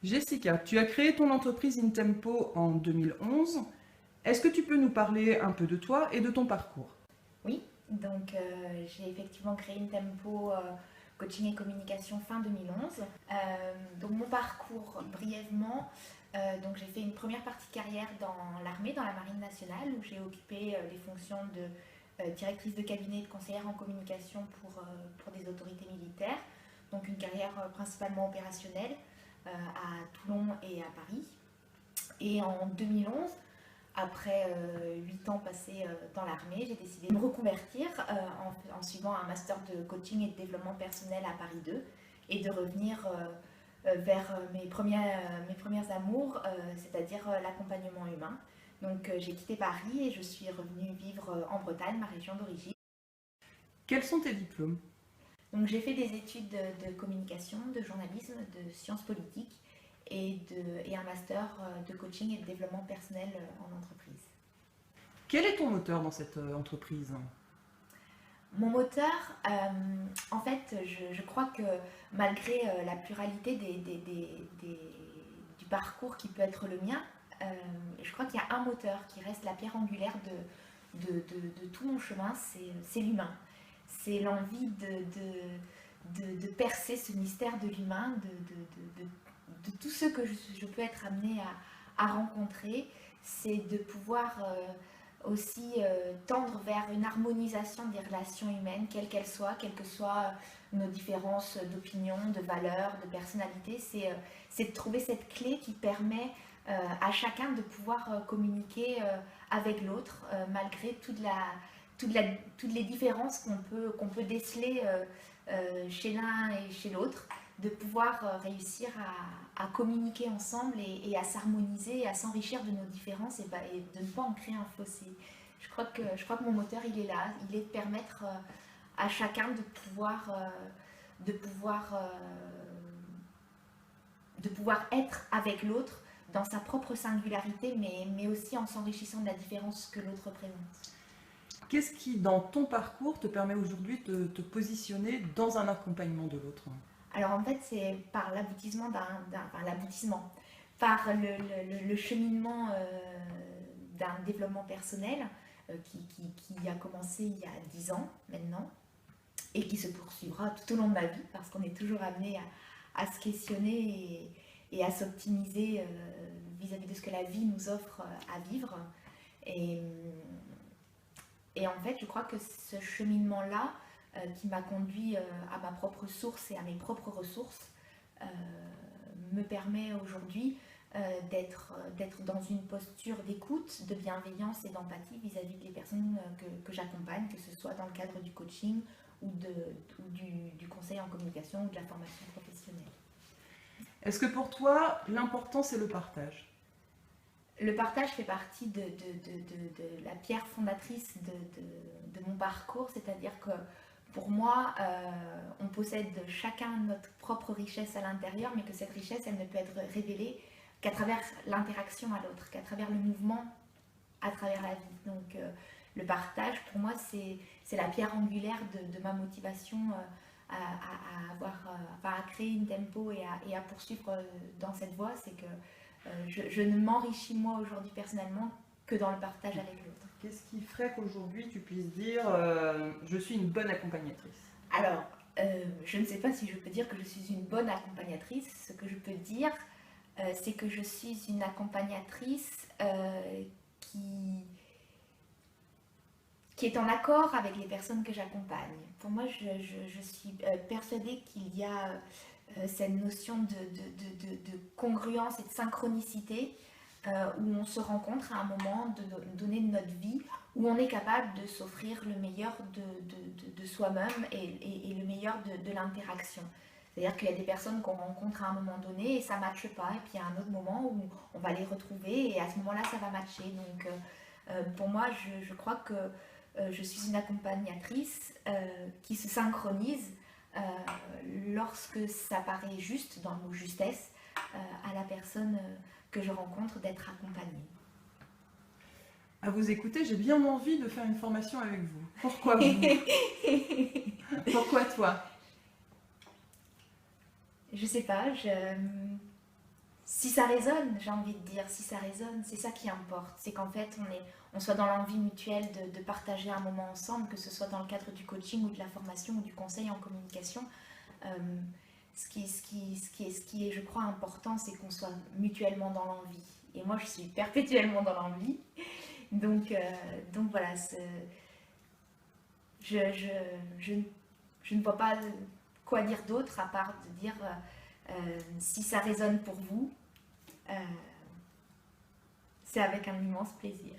Jessica, tu as créé ton entreprise Intempo en 2011. Est-ce que tu peux nous parler un peu de toi et de ton parcours? Oui, donc j'ai effectivement créé Intempo coaching et communication fin 2011. Donc mon parcours brièvement, donc j'ai fait une première partie de carrière dans l'armée, dans la marine nationale, où j'ai occupé les fonctions de directrice de cabinet et de conseillère en communication pour des autorités militaires. Donc une carrière principalement opérationnelle à Toulon et à Paris. Et en 2011, après 8 ans passés dans l'armée, j'ai décidé de me reconvertir en suivant un master de coaching et de développement personnel à Paris 2 et de revenir vers mes premiers amours, c'est-à-dire l'accompagnement humain. Donc j'ai quitté Paris et je suis revenue vivre en Bretagne, ma région d'origine. Quels sont tes diplômes? Donc j'ai fait des études de communication, de journalisme, de sciences politiques et un master de coaching et de développement personnel en entreprise. Quel est ton moteur dans cette entreprise? Mon moteur, en fait, je crois que malgré la pluralité du parcours qui peut être le mien, je crois qu'il y a un moteur qui reste la pierre angulaire de tout mon chemin, c'est l'humain. C'est l'envie de percer ce mystère de l'humain, de tous ceux que je peux être amenée à rencontrer. C'est de pouvoir aussi tendre vers une harmonisation des relations humaines, quelles qu'elles soient, quelles que soient nos différences d'opinion, de valeurs, de personnalité. C'est de trouver cette clé qui permet à chacun de pouvoir communiquer avec l'autre, malgré toutes les différences qu'on peut déceler chez l'un et chez l'autre, de pouvoir réussir à communiquer ensemble et à s'harmoniser et à s'enrichir de nos différences et de ne pas en créer un fossé. Je crois que mon moteur, il est là, il est de permettre à chacun de pouvoir être avec l'autre dans sa propre singularité, mais aussi en s'enrichissant de la différence que l'autre représente. Qu'est-ce qui, dans ton parcours, te permet aujourd'hui de te positionner dans un accompagnement de l'autre? Alors en fait, c'est par l'aboutissement par le cheminement d'un développement personnel qui a commencé il y a 10 ans maintenant et qui se poursuivra tout au long de ma vie parce qu'on est toujours amené à se questionner et à s'optimiser vis-à-vis de ce que la vie nous offre à vivre. Et, et en fait, je crois que ce cheminement-là, qui m'a conduit à ma propre source et à mes propres ressources, me permet aujourd'hui d'être dans une posture d'écoute, de bienveillance et d'empathie vis-à-vis des personnes que j'accompagne, que ce soit dans le cadre du coaching ou du conseil en communication ou de la formation professionnelle. Est-ce que pour toi, l'important, c'est le partage? Le partage fait partie de la pierre fondatrice de mon parcours, c'est-à-dire que pour moi, on possède chacun notre propre richesse à l'intérieur, mais que cette richesse, elle ne peut être révélée qu'à travers l'interaction à l'autre, qu'à travers le mouvement à travers la vie. Donc le partage, pour moi, c'est la pierre angulaire de ma motivation à créer Intempo et à poursuivre dans cette voie. C'est que je ne m'enrichis moi aujourd'hui personnellement que dans le partage avec l'autre. Qu'est-ce qui ferait qu'aujourd'hui tu puisses dire je suis une bonne accompagnatrice? Alors, je ne sais pas si je peux dire que je suis une bonne accompagnatrice. Ce que je peux dire, c'est que je suis une accompagnatrice qui est en accord avec les personnes que j'accompagne. Pour moi, je suis persuadée qu'il y a cette notion de congruence et de synchronicité où on se rencontre à un moment donné de notre vie, où on est capable de s'offrir le meilleur de soi-même et le meilleur de l'interaction. C'est-à-dire qu'il y a des personnes qu'on rencontre à un moment donné et ça ne matche pas, et puis il y a un autre moment où on va les retrouver et à ce moment-là ça va matcher. Donc pour moi, je crois que je suis une accompagnatrice qui se synchronise lorsque ça paraît juste, dans le mot justesse, à la personne que je rencontre d'être accompagnée. À vous écouter, j'ai bien envie de faire une formation avec vous. Pourquoi vous? Pourquoi toi? Je sais pas, si ça résonne, j'ai envie de dire, si ça résonne, c'est ça qui importe. C'est qu'en fait, on soit dans l'envie mutuelle de partager un moment ensemble, que ce soit dans le cadre du coaching ou de la formation ou du conseil en communication. Ce qui est, je crois, important, c'est qu'on soit mutuellement dans l'envie. Et moi, je suis perpétuellement dans l'envie. Donc voilà, je ne vois pas quoi dire d'autre à part de dire si ça résonne pour vous, c'est avec un immense plaisir.